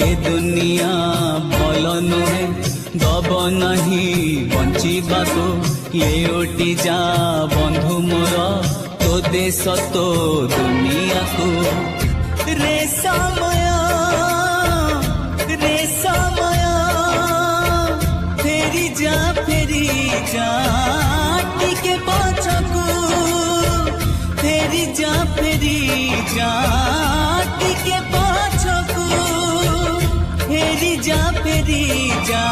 ए दुनिया भल नुहे दब नहीं बंचिबा को लेउटी जा बंधु मोर तो देश तो दुनिया को रे समय फेरी जा टिके पछकू फेरी जा टिके पछकू फेरी जा